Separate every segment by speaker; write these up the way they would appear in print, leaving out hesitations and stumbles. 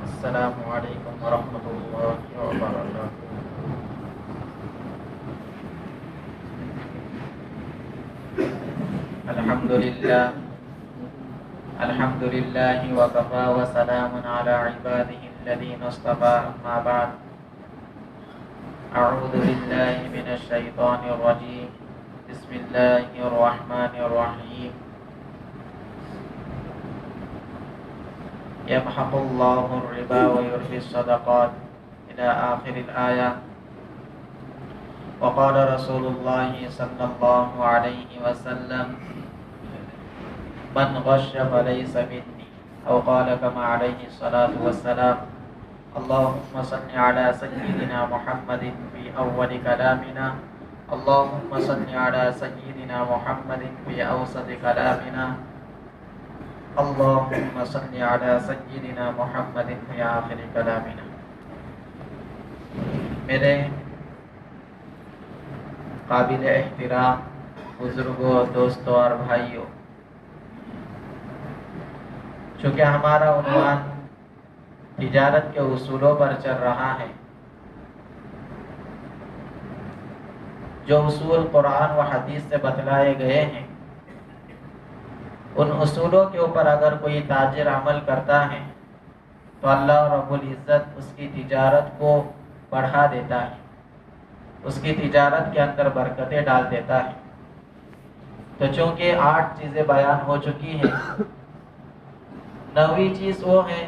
Speaker 1: السلام علیکم ورحمۃ اللہ وبرکاتہ۔ الحمد للہ وکفی وسلام علی عبادہ الذین اصطفی، اما بعد، اعوذ باللہ من الشیطان الرجیم، بسم اللہ الرحمن الرحیم۔ یمحق اللہ الربا ویربی الصدقات الی آخر الآیہ۔ وقال رسول اللہ صلی اللہ علیہ وسلم من غش فلیس منی، او قال کما علیہ الصلاۃ والسلام۔ اللہم صل علی سیدنا محمد فی اول کلامنا، اللہم صل علی سیدنا محمد فی اوسط کلامنا، اللہم صل علی سیدنا محمد فی آخر کلامنا۔ میرے قابل احترام بزرگوں، دوستوں اور بھائیوں، چونکہ ہمارا عنوان تجارت کے اصولوں پر چل رہا ہے، جو اصول قرآن و حدیث سے بتلائے گئے ہیں، ان اصولوں کے اوپر اگر کوئی تاجر عمل کرتا ہے تو اللہ رب العزت اس کی تجارت کو بڑھا دیتا ہے، اس کی تجارت کے اندر برکتیں ڈال دیتا ہے۔ تو چونکہ 8 چیزیں بیان ہو چکی ہیں، 9ویں چیز وہ ہے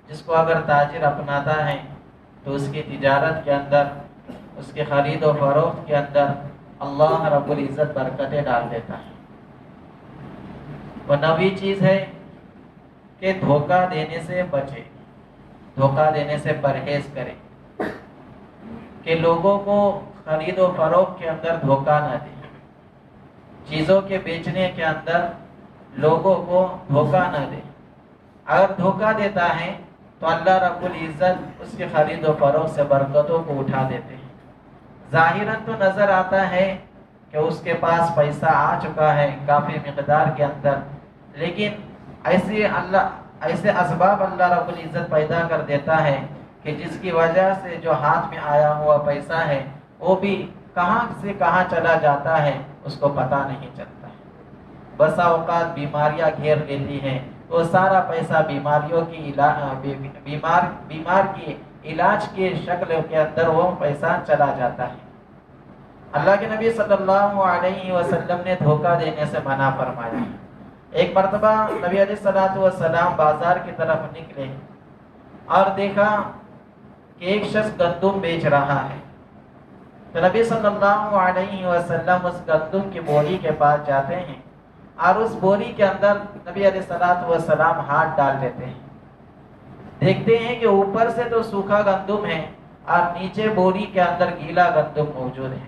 Speaker 1: جس کو اگر تاجر اپناتا ہے تو اس کی تجارت کے اندر، اس کے خرید و فروخت کے اندر اللہ رب العزت برکتیں ڈال دیتا ہے۔ وہ 9ویں چیز ہے کہ دھوکہ دینے سے بچے، دھوکہ دینے سے پرہیز کرے، کہ لوگوں کو خرید و فروخت کے اندر دھوکہ نہ دے، چیزوں کے بیچنے کے اندر لوگوں کو دھوکہ نہ دے۔ اگر دھوکہ دیتا ہے تو اللہ رب العزت اس کے خرید و فروخت سے برکتوں کو اٹھا دیتے ہیں۔ ظاہراً تو نظر آتا ہے کہ اس کے پاس پیسہ آ چکا ہے کافی مقدار کے اندر، لیکن ایسے اسباب اللہ رب العزت پیدا کر دیتا ہے کہ جس کی وجہ سے جو ہاتھ میں آیا ہوا پیسہ ہے وہ بھی کہاں سے کہاں چلا جاتا ہے اس کو پتہ نہیں چلتا ہے۔ بسا اوقات بیماریاں گھیر لیتی ہیں، وہ سارا پیسہ بیماریوں کی بیمار کی علاج کی شکل کے اندر وہ پیسہ چلا جاتا ہے۔ اللہ کے نبی صلی اللہ علیہ وسلم نے دھوکہ دینے سے منع فرمایا۔ ایک مرتبہ نبی علیہ الصلوۃ والسلام بازار کی طرف نکلے اور دیکھا کہ ایک شخص گندم بیچ رہا ہے، تو نبی صلی اللہ علیہ وسلم اس گندم کی بوری کے پاس جاتے ہیں اور اس بوری کے اندر نبی علیہ الصلوۃ والسلام ہاتھ ڈال دیتے ہیں، دیکھتے ہیں کہ اوپر سے تو سوکھا گندم ہے اور نیچے بوری کے اندر گیلا گندم موجود ہے۔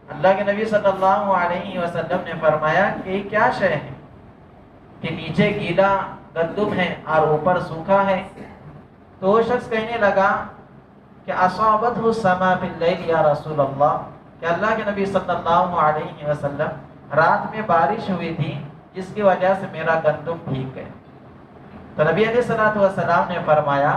Speaker 1: اللہ کے نبی صلی اللہ علیہ وسلم نے فرمایا کہ یہ کیا شے ہے کہ نیچے گیلا گندم ہے اور اوپر سوکھا ہے؟ تو وہ شخص کہنے لگا کہ اصابتہ السما فی اللیل یا رسول اللہ، کہ اللہ کے نبی صلی اللہ علیہ وسلم رات میں بارش ہوئی تھی جس کی وجہ سے میرا گندم بھیگ گیا۔ تو نبی علیہ الصلوۃ والسلام نے فرمایا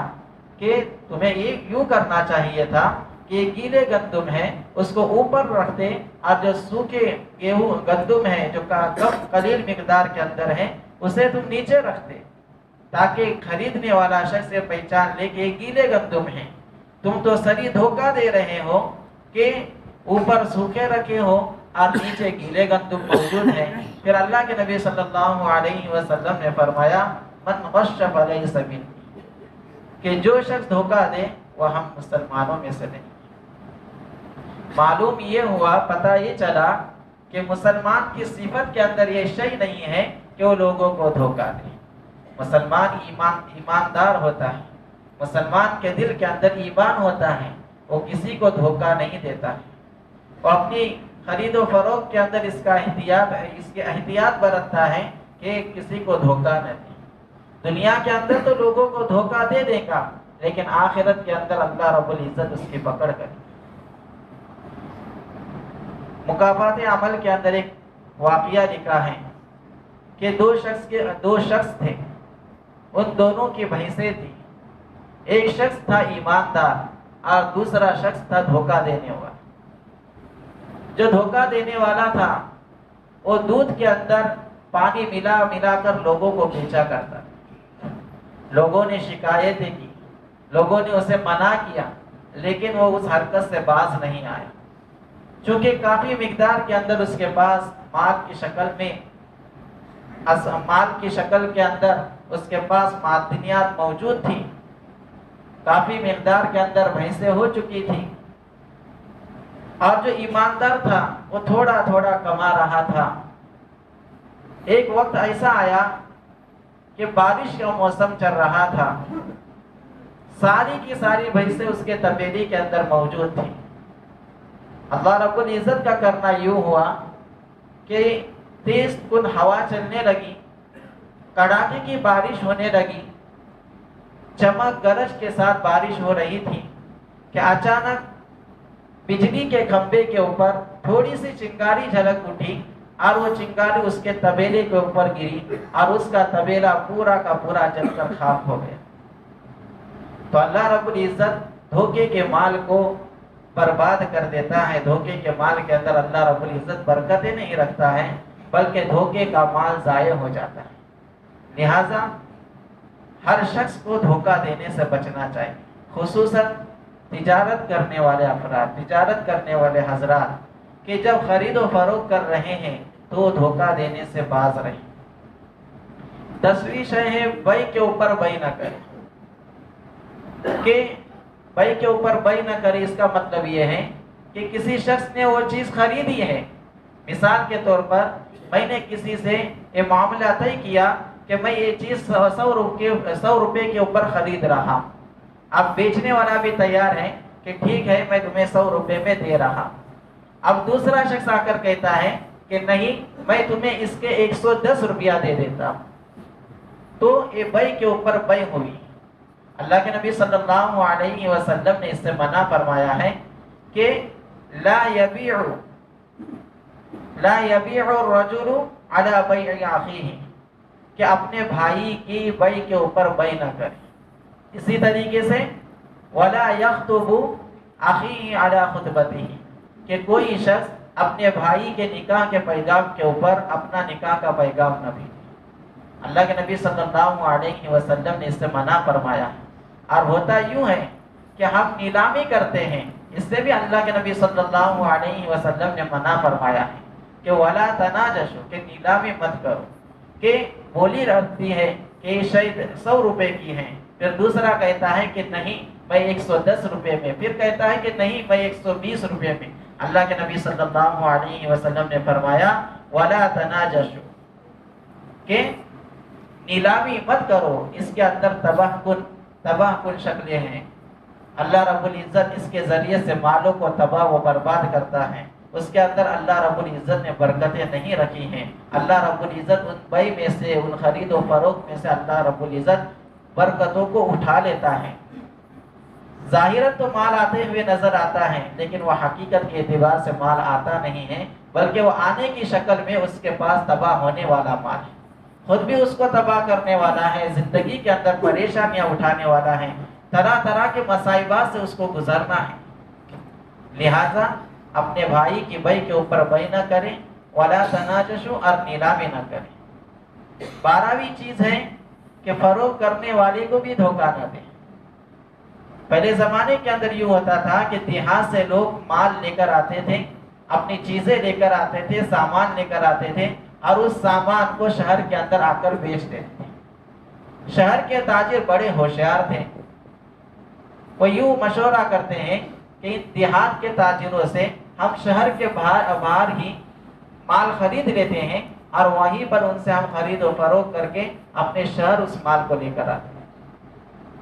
Speaker 1: کہ تمہیں یہ یوں کرنا چاہیے تھا کہ گیلے گندم ہے اس کو اوپر رکھتے اور جو سوکھے گیہوں گندم ہے جو کم قلیل مقدار کے اندر ہے اسے تم نیچے رکھتے، تاکہ خریدنے والا شخص یہ پہچان لے کہ یہ گیلے گندم ہیں۔ تم تو سری دھوکہ دے رہے ہو کہ اوپر سوکھے رکھے ہو اور نیچے گیلے گندم موجود ہیں۔ پھر اللہ کے نبی صلی اللہ علیہ وسلم نے فرمایا من غش فلیس منی، کہ جو شخص دھوکہ دے وہ ہم مسلمانوں میں سے نہیں۔ معلوم یہ ہوا، پتہ یہ چلا کہ مسلمان کی صفت کے اندر یہ شے نہیں ہے کہ وہ لوگوں کو دھوکہ دے۔ مسلمان ایماندار ہوتا ہے، مسلمان کے دل کے اندر ایمان ہوتا ہے، وہ کسی کو دھوکہ نہیں دیتا ہے، وہ اپنی خرید و فروخت کے اندر اس کی احتیاط برتتا ہے کہ کسی کو دھوکہ نہ دے۔ دنیا کے اندر تو لوگوں کو دھوکہ دے دے گا، لیکن آخرت کے اندر اللہ رب العزت اس کی پکڑ کرے۔ مکافات عمل کے اندر ایک واقعہ لکھا ہے کہ دو شخص تھے، ان دونوں کی بھینسیں تھیں۔ ایک شخص تھا ایماندار اور دوسرا شخص تھا دھوکہ دینے والا۔ جو دھوکہ دینے والا تھا وہ دودھ کے اندر پانی ملا ملا کر لوگوں کو بیچا کرتا تھا۔ لوگوں نے شکایتیں کی، لوگوں نے اسے منع کیا، لیکن وہ اس حرکت سے باز نہیں آیا۔ چونکہ کافی مقدار کے اندر اس کے پاس مال کی شکل کے اندر اس کے پاس معدنیات موجود تھی، کافی مقدار کے اندر بھینسیں ہو چکی تھی، اور جو ایماندار تھا وہ تھوڑا تھوڑا کما رہا تھا۔ ایک وقت ایسا آیا کہ بارش کا موسم چل رہا تھا، ساری کی ساری بھینسیں اس کے تبیلی کے اندر موجود تھی۔ اللہ رب العزت کا کرنا یوں ہوا کہ تیز کن ہوا چلنے لگی، کڑاکے کی بارش ہونے لگی، چمک گرج کے ساتھ بارش ہو رہی تھی کہ اچانک بجلی کے کھمبے کے اوپر تھوڑی سی چنگاری جھلک اٹھی، اور وہ چنگاری اس کے طبیلے کے اوپر گری اور اس کا طبیلہ پورا کا پورا جل کر خاک ہو گیا۔ تو اللہ رب العزت دھوکے کے مال کو برباد کر دیتا ہے۔ دھوکے کے مال کے اندر اللہ رب العزت برکتیں نہیں رکھتا ہے، بلکہ دھوکے کا مال ضائع ہو جاتا ہے۔ لہذا ہر شخص کو دھوکہ دینے سے بچنا چاہیے، خصوصاً تجارت کرنے والے افراد، تجارت کرنے والے حضرات، کہ جب خرید و فروخت کر رہے ہیں تو وہ دھوکہ دینے سے باز رہیں۔ 10ویں شے ہے بے کے اوپر بے نہ کرے، کہ بے کے اوپر بے نہ کرے اس کا مطلب یہ ہے کہ کسی شخص نے وہ چیز خریدی ہے، مثال کے طور پر میں نے کسی سے یہ معاملہ طے کیا کہ میں یہ چیز 100 روپے کے اوپر خرید رہا، اب بیچنے والا بھی تیار ہے کہ ٹھیک ہے میں تمہیں 100 روپے میں دے رہا۔ اب دوسرا شخص آ کر کہتا ہے کہ نہیں میں تمہیں اس کے 110 روپیہ دے دیتا ہوں، تو یہ بے کے اوپر بے ہوئی۔ اللہ کے نبی صلی اللہ علیہ وسلم نے اس سے منع فرمایا ہے کہ لا یبیع الرجل علی بیع اخیہ، کہ اپنے بھائی کی بے کے اوپر بے نہ کرے۔ اسی طریقے سے ولا یخطب اخیہ علی خطبتہ، کہ کوئی شخص اپنے بھائی کے نکاح کے پیغام کے اوپر اپنا نکاح کا پیغام نہ بھیجے۔ اللہ کے نبی صلی اللہ علیہ وسلم نے اس سے منع فرمایا ہے۔ اور ہوتا یوں ہے کہ ہم نیلامی کرتے ہیں، اس سے بھی اللہ کے نبی صلی اللہ علیہ وسلم نے منع فرمایا ہے کہ ولا تناجشوا، کہ نیلامی مت کرو، کہ بولی رکھتی ہے کہ یہ شاید 100 روپے کی ہے، پھر دوسرا کہتا ہے کہ نہیں میں 110 روپے میں، پھر کہتا ہے کہ نہیں میں 120 روپے میں۔ اللہ کے نبی صلی اللہ علیہ وسلم نے فرمایا وَلَا تَنَاجَشُوا، کہ نیلامی مت کرو، اس کے اندر تباہ کن شکلیں ہیں۔ اللہ رب العزت اس کے ذریعے سے مالوں کو تباہ و برباد کرتا ہے، اس کے اندر اللہ رب العزت نے برکتیں نہیں رکھی ہیں۔ اللہ رب العزت ان بے میں سے، ان خرید و فروخت میں سے اللہ رب العزت برکتوں کو اٹھا لیتا ہے۔ ظاہراً تو مال آتے ہوئے نظر آتا ہے، لیکن وہ حقیقت کے اعتبار سے مال آتا نہیں ہے، بلکہ وہ آنے کی شکل میں اس کے پاس تباہ ہونے والا مال ہے، خود بھی اس کو تباہ کرنے والا ہے، زندگی کے اندر پریشانیاں اٹھانے والا ہے، طرح طرح کے مصائبات سے اس کو گزرنا ہے۔ لہذا اپنے بھائی کی بے کے اوپر بے نہ کریں، ولا تناجشوا، اور نیلامی نہ کریں۔ 12ویں چیز ہے کہ فروخت کرنے والے کو بھی دھوکہ نہ دیں۔ پہلے زمانے کے اندر یوں ہوتا تھا کہ دیہات سے لوگ مال لے کر آتے تھے، اپنی چیزیں لے کر آتے تھے، سامان لے کر آتے تھے، اور اس سامان کو شہر کے اندر آ کر بیچ دیتے تھے۔ شہر کے تاجر بڑے ہوشیار تھے، وہ یوں مشورہ کرتے ہیں کہ دیہات کے تاجروں سے ہم شہر کے باہر ہی مال خرید لیتے ہیں، اور وہیں پر ان سے ہم خرید و فروخت کر کے اپنے شہر اس مال کو لے کر آتے ہیں۔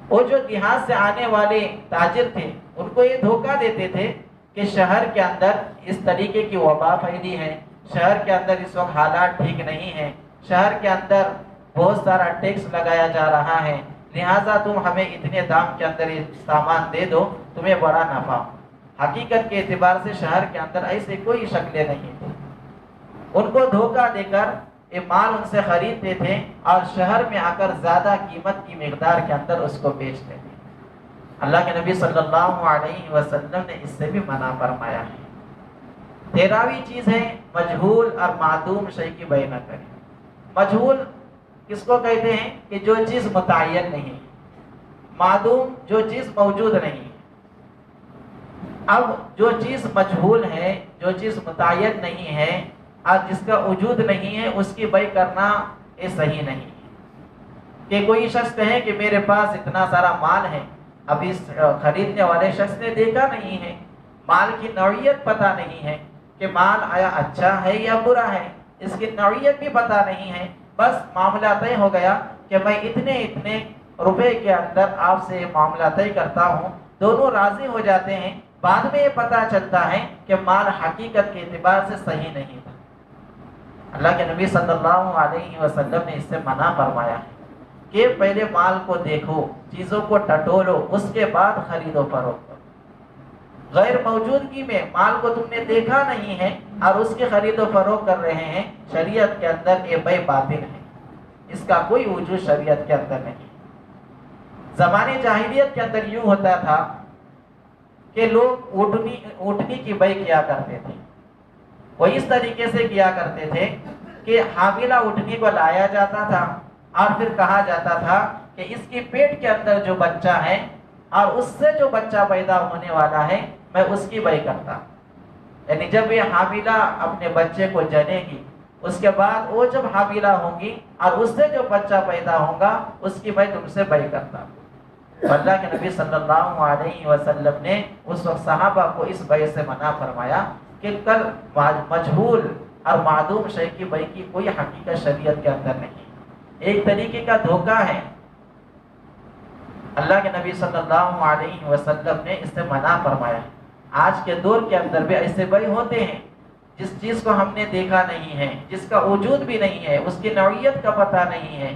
Speaker 1: وہ جو دیہات سے آنے والے تاجر تھے ان کو یہ دھوکہ دیتے تھے کہ شہر کے اندر اس طریقے کی وبا پھیلی ہے، شہر کے اندر اس وقت حالات ٹھیک نہیں ہیں، شہر کے اندر بہت سارا ٹیکس لگایا جا رہا ہے، لہٰذا تم ہمیں اتنے دام کے اندر یہ سامان دے دو، تمہیں بڑا نفع۔ حقیقت کے اعتبار سے شہر کے اندر ایسے کوئی شکلیں نہیں تھی، ان کو دھوکہ دے کر یہ مال ان سے خریدتے تھے اور شہر میں آ کر زیادہ قیمت کی مقدار کے اندر اس کو بیچتے تھے۔ اللہ کے نبی صلی اللہ علیہ وسلم نے اس سے بھی منع فرمایا ہے۔ 13ویں چیز ہے مجہول اور معدوم شے کی بیع نہ کریں۔ مجہول کس کو کہتے ہیں کہ جو چیز متعین نہیں، معدوم جو چیز موجود نہیں۔ اب جو چیز مجہول ہے، جو چیز متعین نہیں ہے اور جس کا وجود نہیں ہے، اس کی بیع کرنا یہ صحیح نہیں ہے۔ کہ کوئی شخص کہے کہ میرے پاس اتنا سارا مال ہے، اب اس خریدنے والے شخص نے دیکھا نہیں ہے، مال کی نوعیت پتہ نہیں ہے کہ مال آیا اچھا ہے یا برا ہے، اس کی نوعیت بھی پتہ نہیں ہے، بس معاملہ طے ہو گیا کہ میں اتنے روپے کے اندر آپ سے معاملہ طے کرتا ہوں، دونوں راضی ہو جاتے ہیں، بعد میں یہ پتہ چلتا ہے کہ مال حقیقت کے اعتبار سے صحیح نہیں تھا۔ اللہ کے نبی صلی اللہ علیہ وسلم نے اس سے منع فرمایا ہے کہ پہلے مال کو دیکھو، چیزوں کو ٹٹولو، اس کے بعد خرید و فروخت کرو۔ غیر موجودگی میں مال کو تم نے دیکھا نہیں ہے اور اس کی خرید و فروخت کر رہے ہیں، شریعت کے اندر یہ بیع باطل ہے، اس کا کوئی وجود شریعت کے اندر نہیں۔ زمانے جاہلیت کے اندر یوں ہوتا تھا کہ لوگ اونٹنی کی بیع کیا کرتے تھے۔ وہ اس طریقے سے کیا کرتے تھے کہ حاملہ اونٹنی کو لایا جاتا تھا اور پھر کہا جاتا تھا کہ اس کی پیٹ کے اندر جو بچہ ہے اور اس سے جو بچہ پیدا ہونے والا ہے، میں اس کی بیع کرتا۔ یعنی جب یہ حاملہ اپنے بچے کو جنے گی، اس کے بعد وہ جب حاملہ ہوں گی اور اس سے جو بچہ پیدا ہوگا، اس کی میں تم سے بیع کرتا۔ اللہ کے نبی صلی اللہ علیہ وسلم نے اس وقت صحابہ کو اس بیع سے منع فرمایا کہ کل مجہول اور معدوم شے کی بیع کی کوئی حقیقت شریعت کے اندر نہیں، ایک طریقے کا دھوکہ ہے۔ اللہ کے نبی صلی اللہ علیہ وسلم نے اس سے منع فرمایا۔ آج کے دور کے اندر بھی ایسے بیع ہوتے ہیں، جس چیز کو ہم نے دیکھا نہیں ہے، جس کا وجود بھی نہیں ہے، اس کی نوعیت کا پتہ نہیں ہے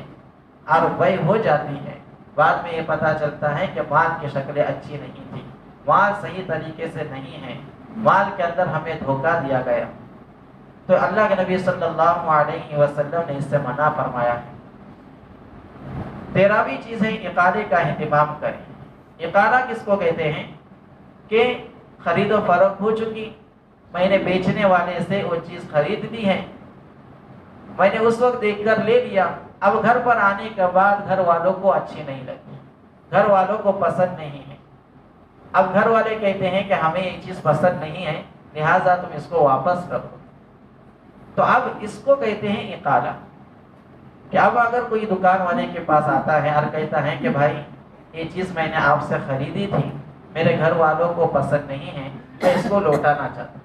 Speaker 1: اور بیع ہو جاتی ہے، بعد میں یہ پتہ چلتا ہے کہ مال کی شکلیں اچھی نہیں تھی، مال صحیح طریقے سے نہیں ہے، مال کے اندر ہمیں دھوکہ دیا گیا۔ تو اللہ کے نبی صلی اللہ علیہ وسلم نے اس سے منع فرمایا ہے۔ 13ویں چیز ہے اقالے کا اہتمام کریں۔ اقالہ کس کو کہتے ہیں کہ خرید و فروخت ہو چکی، میں نے بیچنے والے سے وہ چیز خرید لی ہے، میں نے اس وقت دیکھ کر لے لیا، اب گھر پر آنے کے بعد گھر والوں کو اچھی نہیں لگی، گھر والوں کو پسند نہیں ہے، اب گھر والے کہتے ہیں کہ ہمیں یہ چیز پسند نہیں ہے، لہٰذا تم اس کو واپس کر دو۔ تو اب اس کو کہتے ہیں اقالہ۔ کہ اب اگر کوئی دکان والے کے پاس آتا ہے اور کہتا ہے کہ بھائی یہ چیز میں نے آپ سے خریدی تھی، میرے گھر والوں کو پسند نہیں ہے، میں اس کو لوٹانا چاہتا ہوں،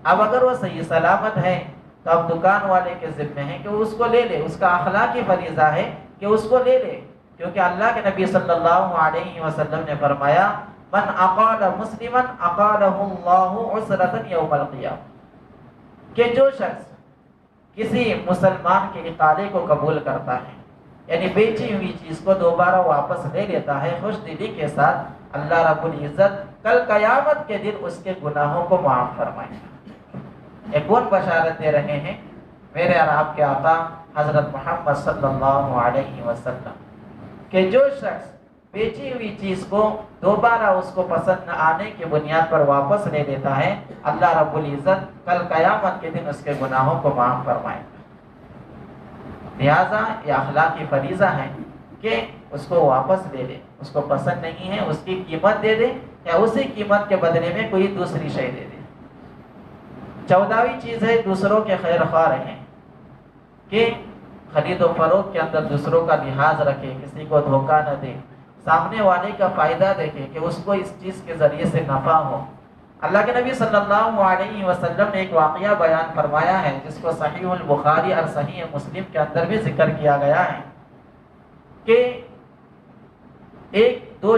Speaker 1: اب اگر وہ صحیح سلامت ہے تو اب دکان والے کے ذمہ ہے کہ وہ اس کو لے لے، اس کا اخلاقی فریضہ ہے کہ اس کو لے لے، کیونکہ اللہ کے نبی صلی اللہ علیہ وسلم نے فرمایا من اقال مسلما اقالہ اللہ عسرۃ یوم القیامہ، کہ جو شخص کسی مسلمان کے اقالے کو قبول کرتا ہے، یعنی بیچی ہوئی چیز کو دوبارہ واپس لے لیتا ہے خوش دلی کے ساتھ، اللہ رب العزت کل قیامت کے دن اس کے گناہوں کو معاف فرمائے گا۔ ایک کون بشارت دے رہے ہیں؟ میرے اور آپ کے آقا حضرت محمد صلی اللہ علیہ وسلم کہ جو شخص بیچی ہوئی چیز کو دوبارہ اس کو پسند نہ آنے کی بنیاد پر واپس لے لیتا ہے، اللہ رب العزت کل قیامت کے دن اس کے گناہوں کو معاف فرمائے گا۔ لہٰذا یہ اخلاقی فریضہ ہے کہ اس کو واپس لے لے، اس کو پسند نہیں ہے اس کی قیمت دے دے یا اسی قیمت کے بدلے میں کوئی دوسری شے دے دے۔ 14ویں چیز ہے دوسروں کے خیر خواہ رہیں، کہ خرید و فروخت کے اندر دوسروں کا لحاظ رکھے، کسی کو دھوکہ نہ دے، سامنے والے کا فائدہ دیکھے کہ اس کو اس چیز کے ذریعے سے نفع ہو۔ اللہ کے نبی صلی اللہ علیہ وسلم نے ایک واقعہ بیان فرمایا ہے جس کو صحیح البخاری اور صحیح مسلم کے اندر بھی ذکر کیا گیا ہے کہ دو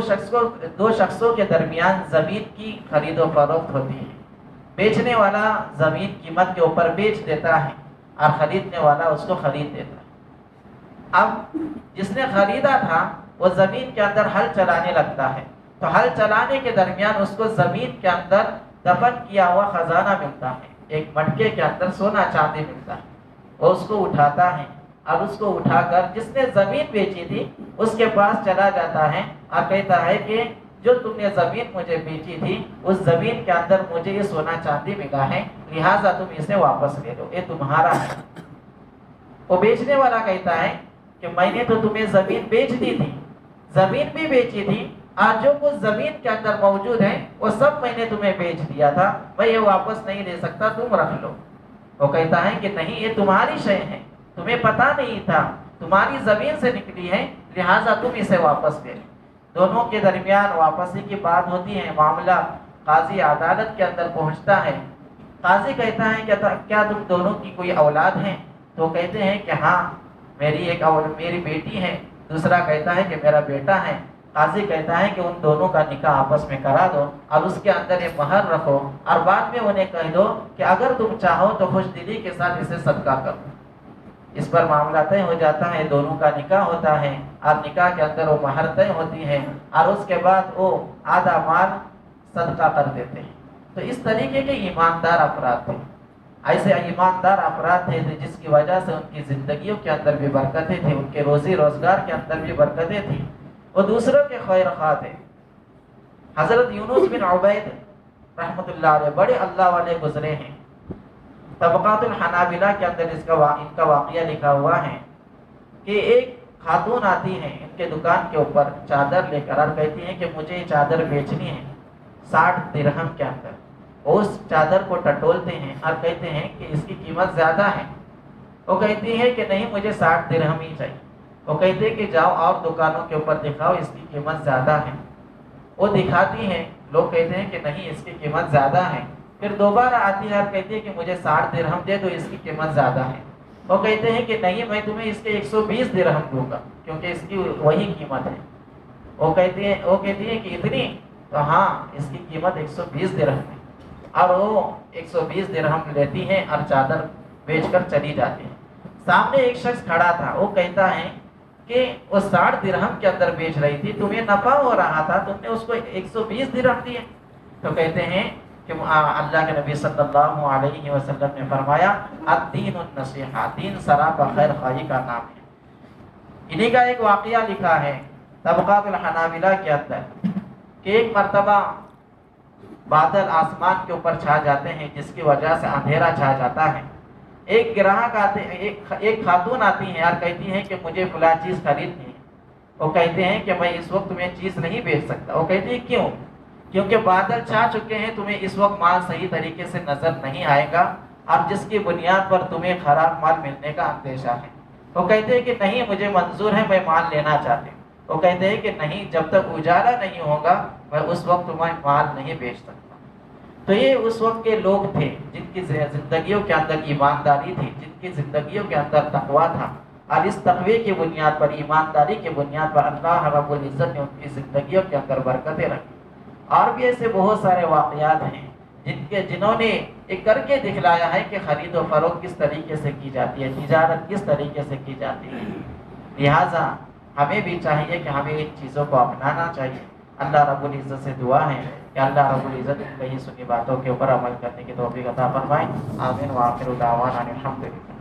Speaker 1: شخصوں کے درمیان زمین کی خرید و فروخت ہوتی ہے، بیچنے والا زمین قیمت کے اوپر بیچ دیتا ہے اور خریدنے والا اس کو خرید دیتا ہے۔ اب جس نے خریدا تھا وہ زمین کے اندر ہل چلانے لگتا ہے، تو ہل چلانے کے درمیان اس کو زمین کے اندر دفن کیا ہوا خزانہ ملتا ہے، ایک مٹکے کے اندر سونا چاندی ملتا ہے، وہ اس کو اٹھاتا ہے اور اس کو اٹھا کر جس نے زمین بیچی تھی اس کے پاس چلا جاتا ہے اور کہتا ہے کہ جو تم نے زمین مجھے بیچی تھی اس زمین کے اندر مجھے یہ سونا چاندی ملا ہے، لہٰذا تم اسے واپس لے لو، یہ تمہارا ہے۔ وہ بیچنے والا کہتا ہے کہ میں نے تو تمہیں زمین بیچ دی تھی، زمین بھی بیچی تھی، آج جو کچھ زمین کے اندر موجود ہے وہ سب میں نے تمہیں بیچ دیا تھا، میں یہ واپس نہیں لے سکتا، تم رکھ لو۔ وہ کہتا ہے کہ نہیں، یہ تمہاری شے ہے، تمہیں پتا نہیں تھا، تمہاری زمین سے نکلی ہے، لہٰذا تم اسے واپس لے لو۔ دونوں کے درمیان واپسی کی بات ہوتی ہے، معاملہ قاضی عدالت کے اندر پہنچتا ہے۔ قاضی کہتا ہے کہ کیا تم دونوں کی کوئی اولاد ہے؟ تو کہتے ہیں کہ ہاں میری بیٹی ہے، دوسرا کہتا ہے کہ میرا بیٹا ہے۔ قاضی کہتا ہے کہ ان دونوں کا نکاح آپس میں کرا دو اور اس کے اندر یہ مہر رکھو اور بعد میں انہیں کہہ دو کہ اگر تم چاہو تو خوش دلی کے ساتھ اسے صدقہ کرو۔ اس پر معاملہ طے ہو جاتا ہے، دونوں کا نکاح ہوتا ہے اور نکاح کے اندر وہ مہر طے ہوتی ہے اور اس کے بعد وہ آدھا مال صدقہ کر دیتے ہیں۔ تو اس طریقے کے ایماندار افراد تھے، ایسے ایماندار افراد تھے جس کی وجہ سے ان کی زندگیوں کے اندر بھی برکتیں تھیں، ان کے روزی روزگار کے اندر بھی برکتیں تھیں، وہ دوسروں کے خیر خواہ تھے۔ حضرت یونس بن عبید رحمۃ اللہ علیہ بڑے اللہ والے گزرے ہیں۔ طبقات الحنابلہ کے اندر ان کا واقعہ لکھا ہوا ہے کہ ایک خاتون آتی ہے ان کے دکان کے اوپر چادر لے کر اور کہتی ہے کہ مجھے یہ چادر بیچنی ہے 60 درہم کے اندر۔ اس چادر کو ٹٹولتے ہیں اور کہتے ہیں کہ اس کی قیمت زیادہ ہے۔ وہ کہتی ہے کہ نہیں، مجھے 60 درہم ہی چاہیے۔ وہ کہتے ہیں کہ جاؤ اور دکانوں کے اوپر دکھاؤ، اس کی قیمت زیادہ ہے۔ وہ دکھاتی ہیں، لوگ کہتے ہیں کہ نہیں، اس کی قیمت زیادہ ہے۔ پھر دوبارہ آتی ہے اور کہتی ہے کہ مجھے 60 درہم دے دو، اس کی قیمت زیادہ ہے۔ وہ کہتے ہیں کہ نہیں، میں تمہیں اس کے 120 درہم دوں گا کیونکہ اس کی وہی قیمت ہے۔ وہ کہتی ہے کہ اتنی؟ تو ہاں، اس کی قیمت 120 درہم ہے۔ اور وہ 120 درہم لیتی ہیں اور چادر بیچ کر چلی جاتی ہے۔ سامنے ایک شخص کھڑا تھا، وہ کہتا ہے کہ وہ 60 درہم کے اندر بیچ رہی تھی، تمہیں نفع ہو رہا تھا، تم نے اس کو 120 درہم دیے۔ تو کہتے ہیں کہ اللہ کے نبی صلی اللہ علیہ وسلم نے فرمایا الدین النصیحہ، دین سراپا خیر خواہی کا نام ہے۔ انہی کا ایک واقعہ لکھا ہے طبقات الحنابلہ کے اندر کہ ایک مرتبہ بادل آسمان کے اوپر چھا جاتے ہیں جس کی وجہ سے اندھیرا چھا جاتا ہے۔ ایک گراہک آتے، ایک خاتون آتی ہے اور کہتی ہے کہ مجھے فلاں چیز خریدنی ہے۔ وہ کہتے ہیں کہ میں اس وقت تمہیں چیز نہیں بیچ سکتا۔ وہ کہتی ہے کیوں؟ کیونکہ بادل چھا چکے ہیں، تمہیں اس وقت مال صحیح طریقے سے نظر نہیں آئے گا اور جس کی بنیاد پر تمہیں خراب مال ملنے کا اندیشہ ہے۔ وہ کہتے ہیں کہ نہیں، مجھے منظور ہے، میں مال لینا چاہتی ہوں۔ وہ کہتے ہیں کہ نہیں، جب تک اجالا نہیں ہوگا میں اس وقت تمہیں مال نہیں بیچ سکتا۔ تو یہ اس وقت کے لوگ تھے جن کی زندگیوں کے اندر ایمانداری تھی، جن کی زندگیوں کے اندر تقویٰ تھا، اور اس تقوی کی بنیاد پر، ایمانداری کی بنیاد پر اللہ رب العزت نے ان کی زندگیوں کے اندر برکتیں رکھی۔ اور بھی ایسے بہت سارے واقعات ہیں جنہوں نے ایک کر کے دکھلایا ہے کہ خرید و فروخت کس طریقے سے کی جاتی ہے، تجارت کس طریقے سے کی جاتی ہے۔ لہٰذا ہمیں بھی چاہیے کہ ہمیں ان چیزوں کو اپنانا چاہیے۔ اللہ رب العزت سے دعا ہے کہ اللہ رب العزت ان کہیں سنی باتوں کے اوپر عمل کرنے کی توفیق عطا فرمائے۔ آمین وآخر دعوانا الحمدللہ۔